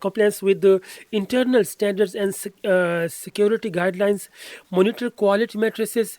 compliance with the internal standards and security guidelines, monitor quality matrices,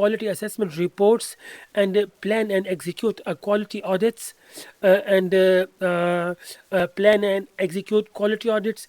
quality assessment reports and plan and execute quality audits and plan and execute quality audits,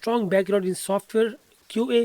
strong background in software QA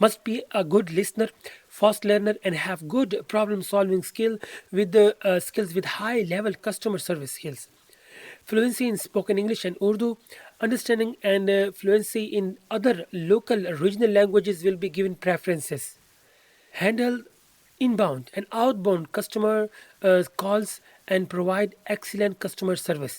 must be a good listener, fast learner and have good problem solving skills with high level customer service skills, fluency in spoken English and Urdu, understanding and fluency in other local regional languages will be given preferences, handle inbound and outbound customer calls and provide excellent customer service.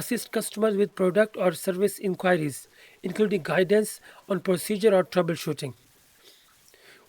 assist customers with product or service inquiries including guidance on procedure or troubleshooting.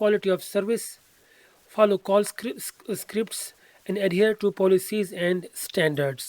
quality of service, follow call scripts and adhere to policies and standards.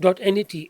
.NET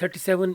37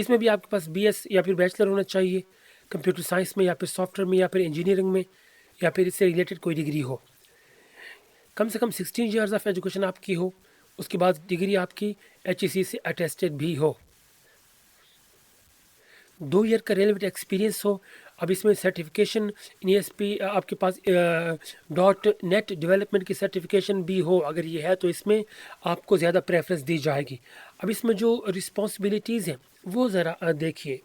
اس میں بھی آپ کے پاس B S یا پھر bachelor ہونا چاہیے computer science میں یا پھر سافٹ ویئر میں یا پھر انجینئرنگ میں یا پھر اس سے ریلیٹڈ کوئی ڈگری ہو. کم سے کم 16 ایئرز آف ایجوکیشن آپ کی ہو. اس کے بعد ڈگری آپ کی ایچ ای سی سے اٹیسٹڈ بھی ہو. 2 ایئر کا ریلیویٹ ایکسپیرینس ہو. اب اس میں سرٹیفکیشن ان ایس پی آپ کے پاس ڈاٹ نیٹ ڈیولپمنٹ کی سرٹیفکیشن بھی ہو. اگر یہ ہے تو اس میں آپ کو زیادہ پریفرنس دی جائے گی. اب اس میں جو رسپانسبلٹیز ہیں وہ ذرا دیکھیے.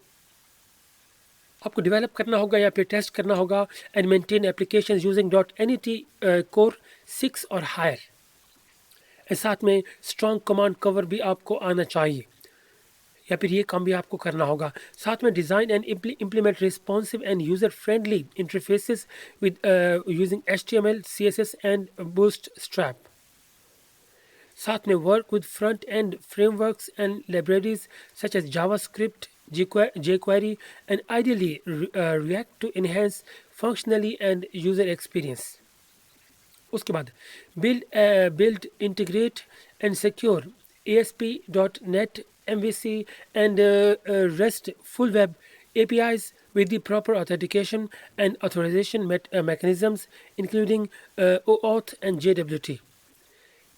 آپ کو ڈیولپ کرنا ہوگا یا پھر ٹیسٹ کرنا ہوگا and maintain application using dot N E T core 6 اور ہائر. ساتھ میں اسٹرانگ کمانڈ کور بھی آپ کو آنا چاہیے یا پھر یہ کام بھی آپ کو کرنا ہوگا. ساتھ میں design and implement responsive and user friendly interfaces with using H T M L C S S and bootstrap. ساتھ میں work with front end frameworks and libraries such as JavaScript jQuery and ideally React to enhance functionally and user experience. اس کے بعد build integrate and secure ASP.NET MVC and REST full web APIs with the proper authentication and authorization mechanisms including OAuth and JWT.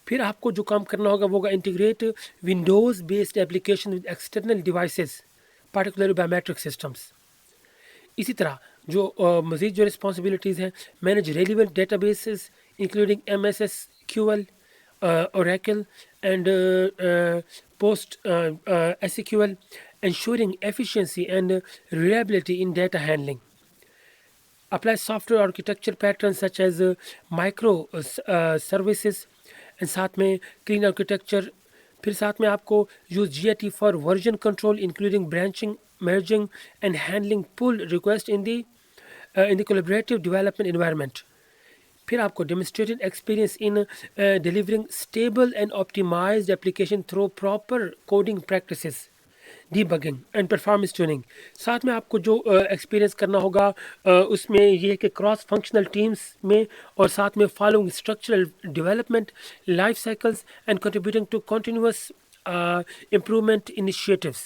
پھر آپ کو جو کام کرنا ہوگا وہ ہوگا integrate Windows based application with external devices particular biometric systems. اسی طرح جو مزید جو رسپانسبلٹیز ہیں manage relevant databases including M S S Q L Oracle and post S Q L ensuring efficiency and reliability in data handling. Apply software architecture pattern such as micro services and ساتھ میں clean architecture. پھر ساتھ میں آپ کو use G I T for version control including branching merging and handling pull request in the collaborative development environment. پھر آپ کو demonstrated experience in delivering stable and optimised application through proper coding practices debugging and performance tuning. ساتھ میں آپ کو جو experience کرنا ہوگا اس میں یہ ہے کہ کراس فنکشنل ٹیمز میں اور ساتھ میں following structural development life cycles and contributing to continuous improvement initiatives.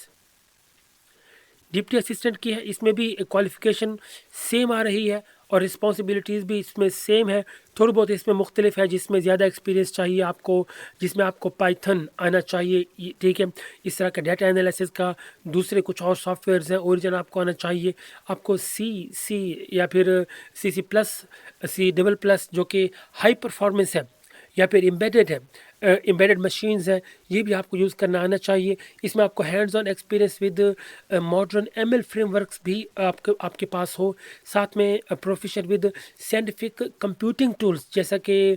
Deputy assistant کی ہے اس میں بھی کوالیفیکیشن سیم آ رہی ہے اور رسپانسبلٹیز بھی اس میں سیم ہے. تھوڑا بہت اس میں مختلف ہے جس میں زیادہ ایکسپیرینس چاہیے آپ کو جس میں آپ کو پائتھن آنا چاہیے. ٹھیک ہے اس طرح کا ڈیٹا انالیسس کا دوسرے کچھ اور سافٹ ویئرز ہیں اوریجن آپ کو آنا چاہیے. آپ کو سی یا پھر C++ جو کہ ہائی پرفارمنس ہے یا پھر ایمبیڈڈ ہے ایمبیڈڈ مشینز ہیں یہ بھی آپ کو یوز کرنا آنا چاہیے. اس میں آپ کو hands on experience with modern M L frameworks بھی آپ کے پاس ہو. ساتھ میں profession with scientific computing tools جیسا کہ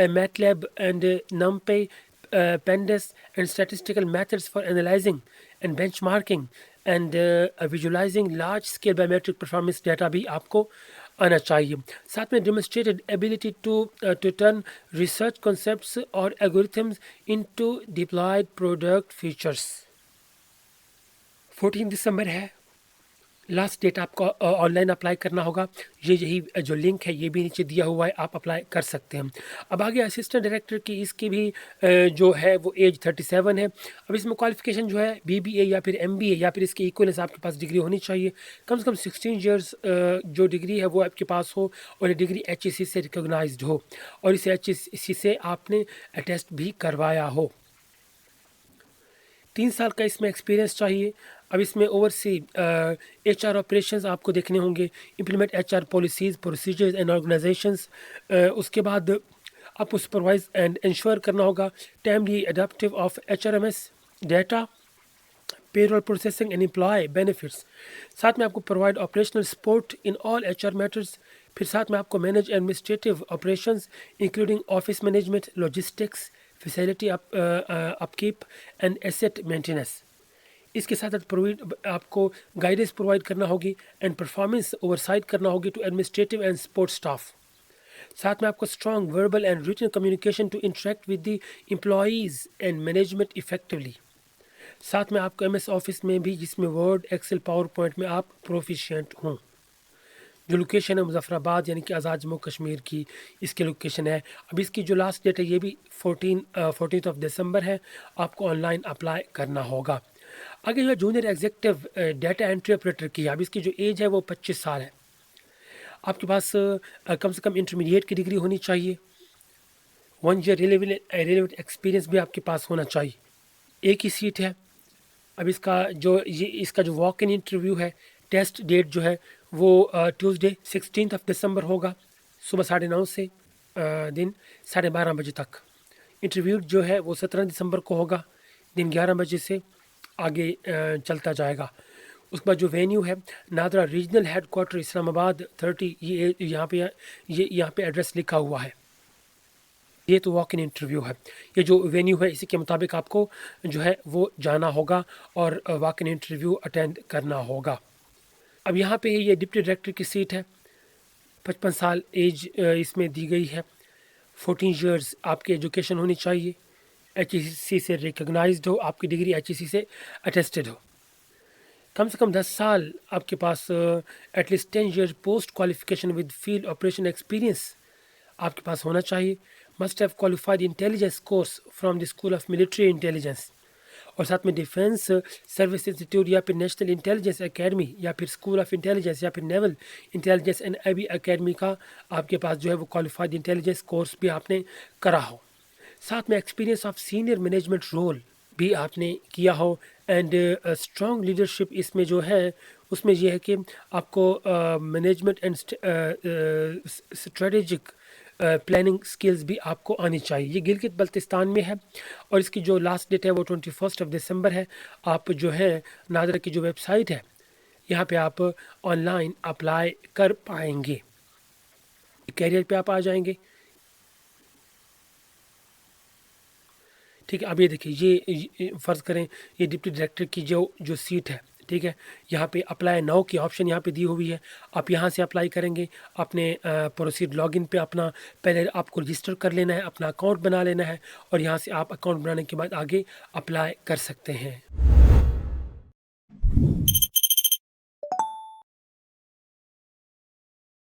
MATLAB and NumPy pandas and statistical methods for analysing and benchmarking and visualising large scale biometric performance data بھی آپ کو آنا چاہیے. ساتھ میں demonstrated ability to turn research concepts اور algorithms into deployed product features. 14 دسمبر ہے لاسٹ ڈیٹ. آپ کو آن لائن اپلائی کرنا ہوگا. یہی جو لنک ہے یہ بھی نیچے دیا ہوا ہے آپ اپلائی کر سکتے ہیں. اب آگے اسسٹنٹ ڈائریکٹر کی اس کی بھی جو ہے وہ ایج 37 ہے. اب اس میں کوالیفیکیشن جو ہے BBA یا پھر MBA یا پھر اس کے ایکولنس آپ کے پاس ڈگری ہونی چاہیے. کم سے کم 16 ایئرس جو ڈگری ہے وہ آپ کے پاس ہو اور یہ ڈگری HEC سے ریکگنائزڈ ہو اور اسے HEC سے آپ نے اٹیسٹ بھی کروایا ہو. 3 سال کا اس میں ایکسپیرینس چاہیے. اب اس میں اوورسی HR آپریشنز آپ کو دیکھنے ہوں گے. Implement HR policies procedures and organisations. اس کے بعد آپ کو سپروائز اینڈ انشور کرنا ہوگا timely adaptive of HRMS data payroll processing and employee benefits. ساتھ میں آپ کو provide operational support in all HR matters. پھر ساتھ میں آپ کو manage administrative operations including office management logistics facility upkeep and asset maintenance. اس کے ساتھ آپ کو گائیڈنس پرووائڈ کرنا ہوگی اینڈ پرفارمنس اوورسائٹ کرنا ہوگی to administrative and support staff. ساتھ میں آپ کو strong verbal and written communication to interact with the employees and management effectively. ساتھ میں آپ کو MS آفس میں بھی جس میں ورڈ ایکسل پاور پوائنٹ میں آپ پروفیشینٹ ہوں. جو لوکیشن ہے مظفر آباد یعنی کہ آزاد جموں کشمیر کی اس کی لوکیشن ہے. اب اس کی جو لاسٹ ڈیٹ ہے یہ بھی 14 دسمبر ہے. آپ کو آن لائن اپلائی کرنا ہوگا. آگے جو ہے junior executive data entry operator کی ہے، اب اس کی جو ایج ہے وہ 25 سال ہے. آپ کے پاس کم سے کم انٹرمیڈیٹ کی ڈگری ہونی چاہیے. 1 year ریلیونٹ ایکسپیرینس بھی آپ کے پاس ہونا چاہیے. ایک ہی سیٹ ہے. اب اس کا جو واک ان انٹرویو ہے، ٹیسٹ ڈیٹ جو ہے وہ ٹیوزڈے 16 دسمبر ہوگا، صبح 9:30 سے دن 12:30 بجے تک. انٹرویو جو ہے وہ 17 دسمبر کو ہوگا، دن 11 بجے سے آگے چلتا جائے گا. اس کے بعد جو وینیو ہے نادرا ریجنل ہیڈ کوارٹر اسلام آباد 30، یہاں پہ ایڈریس لکھا ہوا ہے. یہ تو واک ان انٹرویو ہے. یہ جو وینیو ہے اسی کے مطابق آپ کو جو ہے وہ جانا ہوگا اور واک ان انٹرویو اٹینڈ کرنا ہوگا. اب یہاں پہ یہ ڈپٹی ڈائریکٹر کی سیٹ ہے. 55 سال ایج اس میں دی گئی ہے. 14 ایئرس آپ کی ایجوکیشن ہونی چاہیے، ایچ ای سی سے ریکگنائزڈ ہو، آپ کی ڈگری ایچ ای سی سے اٹیسٹڈ ہو. کم سے کم 10 سال آپ کے پاس at least 10 year post qualification with field operation experience آپ کے پاس ہونا چاہیے. Must have qualified intelligence course from the school of military intelligence, اور ساتھ میں ڈیفینس سروس انسٹیٹیوٹ یا پھر نیشنل انٹیلیجنس اکیڈمی یا پھر اسکول آف انٹیلیجنس یا پھر نیول انٹیلیجنس اینڈ ایوی اکیڈمی کا آپ کے پاس جو ہے وہ کوالیفائڈ انٹیلیجنس کورس بھی آپ نے کرا ہو. ساتھ میں experience of senior management role بھی آپ نے کیا ہو. اینڈ اسٹرانگ لیڈرشپ اس میں جو ہے اس میں یہ ہے کہ آپ کو management and strategic planning skills بھی آپ کو آنی چاہیے. یہ گلگت بلتستان میں ہے اور اس کی جو لاسٹ ڈیٹ ہے وہ 21 دسمبر ہے. آپ جو ہے نادرا کی جو ویب سائٹ ہے یہاں پہ آپ آن لائن اپلائی کر پائیں گے. کیریئر پہ آپ آ جائیں گے. ٹھیک ہے. اب یہ دیکھیے، یہ فرض کریں یہ ڈپٹی ڈائریکٹر کی جو سیٹ ہے، ٹھیک ہے، یہاں پہ اپلائی ناؤ کی آپشن یہاں پہ دی ہوئی ہے. آپ یہاں سے اپلائی کریں گے. اپنے پروسیڈ لاگ ان پہ اپنا پہلے آپ کو رجسٹر کر لینا ہے، اپنا اکاؤنٹ بنا لینا ہے، اور یہاں سے آپ اکاؤنٹ بنانے کے بعد آگے اپلائی کر سکتے ہیں.